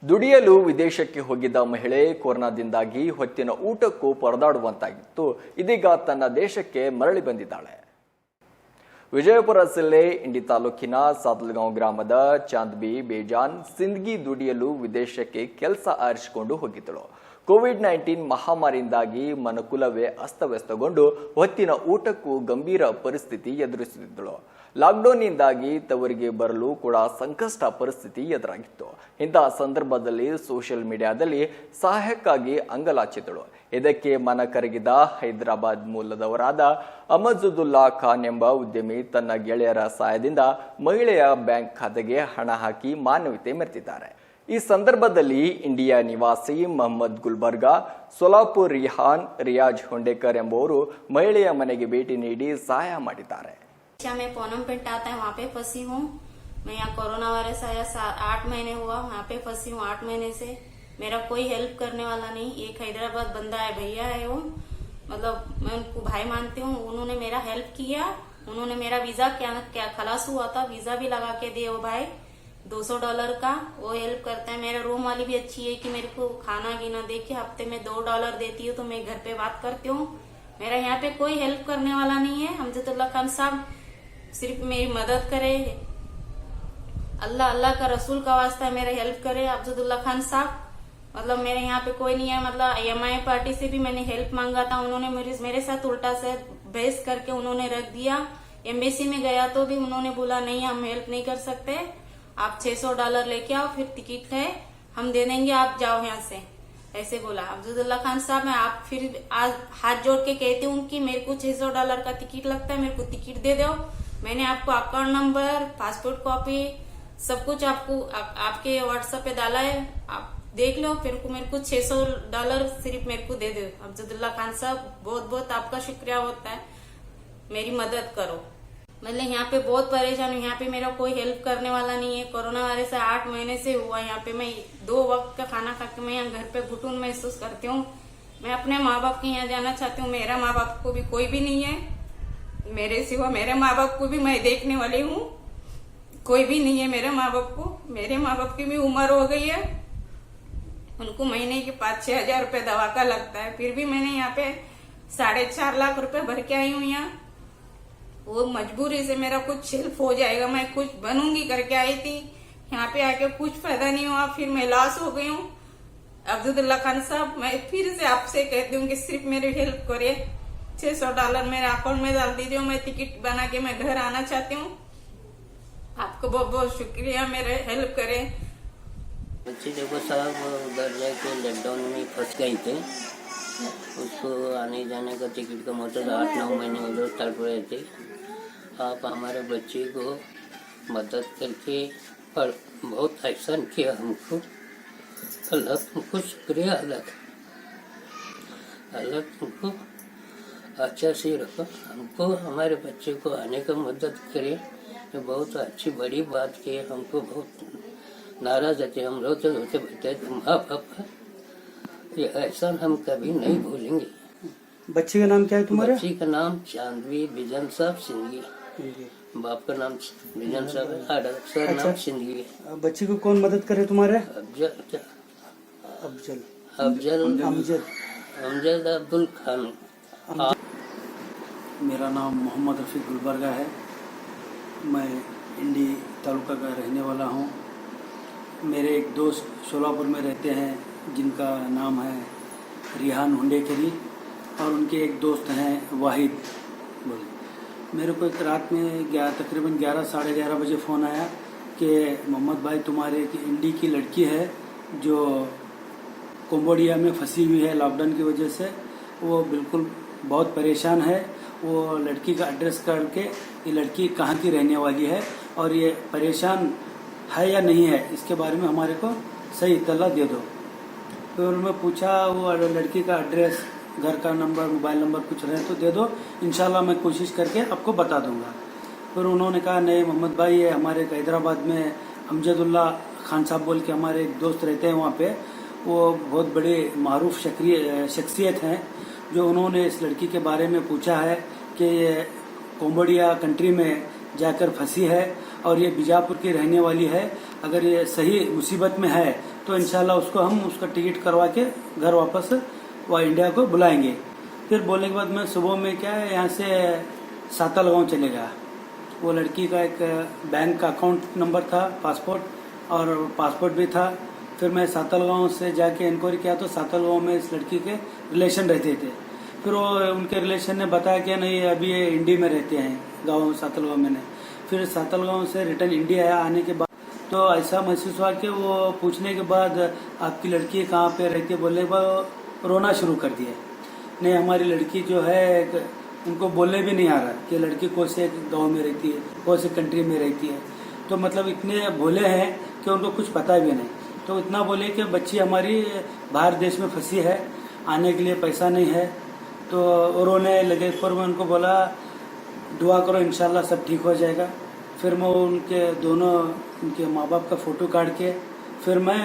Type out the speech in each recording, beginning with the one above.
ದುಡಿಯಲು ವಿದೇಶಕ್ಕೆ ಹೋಗಿದ್ದ ಮಹಿಳೆ ಕೊರೋನಾದಿಂದಾಗಿ ಹೊತ್ತಿನ ಊಟಕ್ಕೂ ಪರದಾಡುವಂತಾಗಿತ್ತು. ಇದೀಗ ತನ್ನ ದೇಶಕ್ಕೆ ಮರಳಿ ಬಂದಿದ್ದಾಳೆ. ವಿಜಯಪುರ ಜಿಲ್ಲೆ ಇಂಡಿ ತಾಲೂಕಿನ ಸಾದಲಗಾಂವ್ ಗ್ರಾಮದ ಚಾಂದ್ಬಿ ಬೇಜಾನ್ ಸಿಂದಗಿ ದುಡಿಯಲು ವಿದೇಶಕ್ಕೆ ಕೆಲಸ ಆರಿಸಿಕೊಂಡು ಹೋಗಿದ್ದಳು. ಕೋವಿಡ್-19 ಮಹಾಮಾರಿಯಿಂದಾಗಿ ಮನುಕುಲವೇ ಅಸ್ತವ್ಯಸ್ತಗೊಂಡು ಹೊತ್ತಿನ ಊಟಕ್ಕೂ ಗಂಭೀರ ಪರಿಸ್ಥಿತಿ ಎದುರಿಸುತ್ತಿದ್ದಳು. ಲಾಕ್ಡೌನ್ನಿಂದಾಗಿ ತವರಿಗೆ ಬರಲು ಕೂಡ ಸಂಕಷ್ಟ ಪರಿಸ್ಥಿತಿ ಎದುರಾಗಿತ್ತು. ಇಂತಹ ಸಂದರ್ಭದಲ್ಲಿ ಸೋಷಿಯಲ್ ಮೀಡಿಯಾದಲ್ಲಿ ಸಹಾಯಕ್ಕಾಗಿ ಅಂಗಲಾಚಿದಳು. ಇದಕ್ಕೆ ಮನ ಕರಗಿದ ಹೈದರಾಬಾದ್ ಮೂಲದವರಾದ ಅಮಜದುಲ್ಲಾ ಖಾನ್ ಎಂಬ ಉದ್ಯಮಿ ತನ್ನ ಗೆಳೆಯರ ಸಹಾಯದಿಂದ ಮಹಿಳೆಯ ಬ್ಯಾಂಕ್ ಖಾತೆಗೆ ಹಣ ಹಾಕಿ ಮಾನವೀಯತೆ ಮೆರೆದಿದ್ದಾರೆ. ಈ ಸಂದರ್ಭದಲ್ಲಿ ಇಂಡಿಯಾ ನಿವಾಸಿ ಮೊಹಮ್ಮದ್ ಗುಲ್ಬರ್ಗಾ, ಸೋಲಾಪುರ್ ರಿಯಾಜ್ ಹೊಂಡೇಕರ್ ಎಂಬುವರು ಮಹಿಳೆಯ ಮನೆಗೆ ಭೇಟಿ ನೀಡಿ ಸಹಾಯ ಮಾಡಿದ್ದಾರೆ. मैं पूनम पेंट आता है, वहाँ पे फंसी हूँ। मैं यहाँ कोरोना वायरस आया 8 महीने हुआ, वहाँ पे फंसी हूँ 8 महीने से। मेरा कोई हेल्प करने वाला नहीं। एक हैदराबाद बंदा है, भैया है वो, मतलब मैं उनको भाई मानती हूँ। उन्होंने मेरा हेल्प किया। उन्होंने मेरा वीजा क्या खलास हुआ था, वीजा भी लगा के दिए वो भाई $200 का। वो हेल्प करता है। मेरा रूम वाली भी अच्छी है कि मेरे को खाना गिना दे के हफ्ते में $2 देती हूँ, तो मैं घर पे बात करती हूँ। मेरा यहाँ पे कोई हेल्प करने वाला नहीं है। अमजदुल्ला खान साहब सिर्फ मेरी मदद करे, अल्लाह अल्लाह का रसूल का वास्ता है, मेरा हेल्प करे अमजदुल्ला खान साहब। मतलब मेरे यहाँ पे कोई नहीं है। मतलब EMI पार्टी से भी मैंने हेल्प मांगा था, उन्होंने मेरे साथ उल्टा से बहस करके उन्होंने रख दिया। एम्बेसी में गया तो भी उन्होंने बोला नहीं, हम हेल्प नहीं कर सकते, आप $600 लेके आओ, फिर टिकट है हम दे देंगे, आप जाओ यहाँ से, ऐसे बोला अमजदुल्ला खान साहब। मैं आप फिर आज हाथ जोड़ के कहती हूँ कि मेरे को $600 का टिकट लगता है, मेरे को टिकट दे दो। मैंने आपको अकाउंट नंबर, पासपोर्ट कॉपी सब कुछ आपको आपके व्हाट्सएप पे डाला है, आप देख लो। फिर मेरे को $600 सिर्फ मेरे को दे दो। अमजदुल्ला खान साहब बहुत बहुत आपका शुक्रिया होता है, मेरी मदद करो। मतलब यहाँ पे बहुत परेशान हूँ। यहाँ पे मेरा कोई हेल्प करने वाला नहीं है। कोरोना वायरस 8 महीने से हुआ। यहाँ पे मैं 2 वक्त का खाना खा के मैं यहाँ घर पे घुटन महसूस करती हूँ। मैं अपने माँ बाप के यहाँ जाना चाहती हूँ। मेरा माँ बाप को भी कोई भी नहीं है मेरे सिवा। मेरे माँ बाप को भी मैं देखने वाली हूँ, कोई भी नहीं है मेरे माँ बाप को। मेरे माँ बाप की भी उम्र हो गई है, उनको महीने के 5-6 हजार रुपए दवा का लगता है। फिर भी मैंने यहाँ पे 4.5 लाख रुपए भर के आई हूँ यहाँ। वो मजबूरी से मेरा कुछ हेल्प हो जाएगा, मैं कुछ बनूंगी करके आई थी। यहाँ पे आके कुछ फायदा नहीं हुआ, फिर मैं लॉस हो गई हूँ। अमजदुल्ला खान साहब, मैं फिर से आपसे कहती हूँ कि सिर्फ मेरी हेल्प करे। $600 मेरे अकाउंट में डाल दीजिए, मैं टिकट बना के मैं घर आना चाहती हूँ। आपको बहुत बहुत शुक्रिया, मेरे हेल्प करें। बच्चे देखो साहब, उधर जाके लॉकडाउन में फंस गई थे। उसको आने जाने का टिकट का मतलब 8-9 महीने उधर तड़प रहे थे। आप हमारे बच्चे को मदद करके और बहुत एहसान किया हमको। अल्लाह तुमको शुक्रिया, अल्लाह तुमको अच्छा से रखो। हमको हमारे बच्चे को आने का मदद करे, ये बहुत अच्छी बड़ी बात की है। हमको बहुत नाराज थे, हम रोते रोते बैठे थे। माँ बाप ये एहसान हम कभी नहीं भूलेंगे। बच्चे का नाम क्या है तुम्हारे? बच्ची का नाम चांदवी बिजन साहब सिंदगी, बाप का नाम बिजन साहब है, सर नाम सिंदगी। बच्ची को कौन मदद करे तुम्हारे? अमजद अब्दुल खान। मेरा नाम मोहम्मद रफीक गुलबर्गा है। मैं इंडी तालुका का रहने वाला हूँ। मेरे एक दोस्त सोलापुर में रहते हैं जिनका नाम है रिहान हुंडेकरी, और उनके एक दोस्त हैं वाहिद। मेरे को एक रात में तकरीबन 11-11:30 बजे फ़ोन आया कि मोहम्मद भाई, तुम्हारे इंडी की लड़की है जो कंबोडिया में फंसी हुई है लॉकडाउन की वजह से, वो बिल्कुल बहुत परेशान है। वो लड़की का एड्रेस करके ये लड़की कहाँ की रहने वाली है और ये परेशान है या नहीं है, इसके बारे में हमारे को सही इत्तला दे दो। फिर मैं पूछा वो लड़की का एड्रेस, घर का नंबर, मोबाइल नंबर कुछ रहे तो दे दो, इंशाल्लाह मैं कोशिश करके आपको बता दूंगा। फिर उन्होंने कहा नहीं मोहम्मद भाई, ये हमारे हैदराबाद में अमजदुल्ला खान साहब बोल के हमारे एक दोस्त रहते हैं वहाँ पे, वो बहुत बड़े मारूफ शख्सियत हैं, जो उन्होंने इस लड़की के बारे में पूछा है कि ये कंबोडिया कंट्री में जाकर फंसी है और ये बीजापुर की रहने वाली है अगर ये सही मुसीबत में है तो इंशाल्लाह उसको हम उसका टिकट करवा के घर वापस वह इंडिया को बुलाएंगे। फिर बोलने के बाद मैं सुबह में क्या है यहाँ से सातलगांव चले गया। वो लड़की का एक बैंक का अकाउंट नंबर था, पासपोर्ट भी था। फिर मैं सातलगांव से जाके इंक्वायरी किया तो सातलगांव में इस लड़की के रिलेशन रहते थे। फिर वो उनके रिलेशन ने बताया कि नहीं अभी ये इंडी में रहते हैं, गाँव सातलगांव में नहीं। फिर सातलगांव से रिटर्न इंडिया आया। आने के बाद तो ऐसा महसूस हुआ कि वो पूछने के बाद आपकी लड़की कहाँ पे रहती है बोलने के बाद रोना शुरू कर दिया। नहीं हमारी लड़की जो है उनको बोलने भी नहीं आ रहा कि लड़की कौन से गांव में रहती है, कौन से कंट्री में रहती है। तो मतलब इतने भोले हैं कि उनको कुछ पता भी नहीं। तो इतना बोले कि बच्ची हमारी बाहर देश में फंसी है, आने के लिए पैसा नहीं है। तो रोने लगे। पर मैं उनको बोला दुआ करो इंशाल्लाह सब ठीक हो जाएगा। फिर मैं उनके माँ बाप का फ़ोटो काट के फिर मैं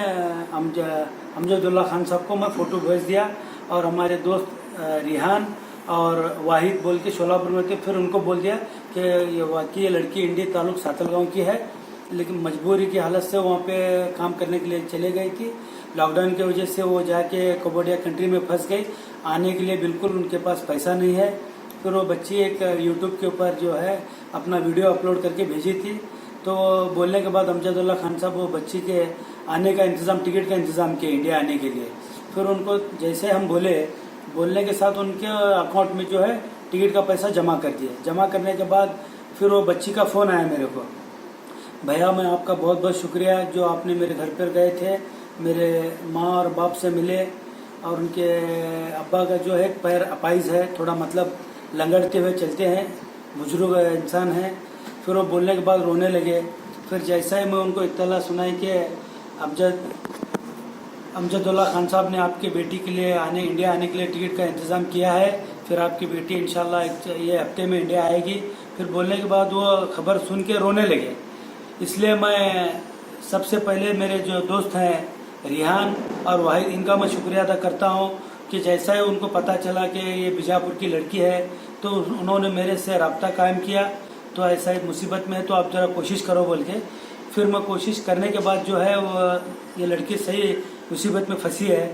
अमजदुल्ला खान साहब को मैं फ़ोटो भेज दिया। और हमारे दोस्त रिहान और वाहिद बोल के शोलापुर में थे, फिर उनको बोल दिया कि ये वाकई ये लड़की इंडी तालुक सातलगांव की है, लेकिन मजबूरी की हालत से वहाँ पे काम करने के लिए चले गई थी। लॉकडाउन की वजह से वो जाके कम्बोडिया कंट्री में फंस गई। आने के लिए बिल्कुल उनके पास पैसा नहीं है। फिर वो बच्ची एक यूट्यूब के ऊपर जो है अपना वीडियो अपलोड करके भेजी थी। तो बोलने के बाद अमजदुल्ला खान साहब वो बच्ची के आने का इंतज़ाम, टिकट का इंतज़ाम किए इंडिया आने के लिए। फिर उनको जैसे हम बोलने के साथ उनके अकाउंट में जो है टिकट का पैसा जमा कर दिया। जमा करने के बाद फिर वो बच्ची का फ़ोन आया मेरे को, भैया मैं आपका बहुत बहुत शुक्रिया जो आपने मेरे घर पर गए थे, मेरे माँ और बाप से मिले। और उनके अब्बा का जो है पैर अपाइज है, थोड़ा मतलब लंगड़ते हुए चलते हैं, बुजुर्ग इंसान हैं। फिर वो बोलने के बाद रोने लगे। फिर जैसा ही मैं उनको इत्तला सुनाई कि अमजदुल्ला खान साहब ने आपकी बेटी के लिए इंडिया आने के लिए टिकट का इंतज़ाम किया है, फिर आपकी बेटी इंशाल्लाह ये हफ्ते में इंडिया आएगी। फिर बोलने के बाद वो खबर सुन के रोने लगे। इसलिए मैं सबसे पहले मेरे जो दोस्त हैं रिहान और वाहिद, इनका मैं शुक्रिया अदा करता हूँ कि जैसा ही उनको पता चला कि ये बीजापुर की लड़की है तो उन्होंने मेरे से रब्ता कायम किया। तो ऐसा ही मुसीबत में है तो आप ज़रा कोशिश करो बोल के फिर मैं कोशिश करने के बाद जो है वो ये लड़की सही मुसीबत में फंसी है।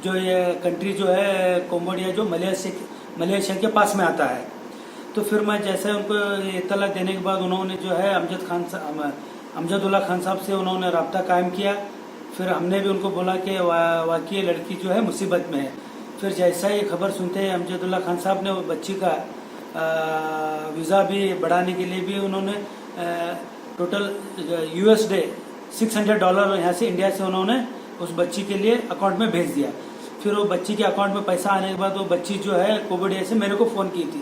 जो ये कंट्री जो है कम्बोडिया जो मलेशिया के पास में आता है। तो फिर मैं जैसे उनको इत्तला देने के बाद उन्होंने जो है अमजदुल्ला खान साहब से उन्होंने रब्ता कायम किया। फिर हमने भी उनको बोला कि वाकई लड़की जो है मुसीबत में है। फिर जैसा ही खबर सुनते हैं अमजदुल्ला खान साहब ने वो बच्ची का वीज़ा भी बढ़ाने के लिए भी उन्होंने टोटल $600 यहाँ से इंडिया से उन्होंने उस बच्ची के लिए अकाउंट में भेज दिया। फिर वो बच्ची के अकाउंट में पैसा आने के बाद वो बच्ची जो है कोविड से मेरे को फ़ोन की थी,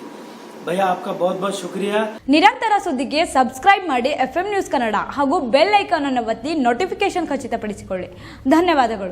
भैया आपका बहुत बहुत शुक्रिया। ನಿರಂತರ ಸುದ್ದಿಗೆ ಸಬ್ಸ್ಕ್ರೈಬ್ ಮಾಡಿ FM ನ್ಯೂಸ್ ಕನ್ನಡ ಹಾಗೂ ಬೆಲ್ ಐಕಾನ್ ಅನ್ನು ಒತ್ತಿ ನೋಟಿಫಿಕೇಶನ್ ಖಚಿತಪಡಿಸಿಕೊಳ್ಳಿ. ಧನ್ಯವಾದಗಳು.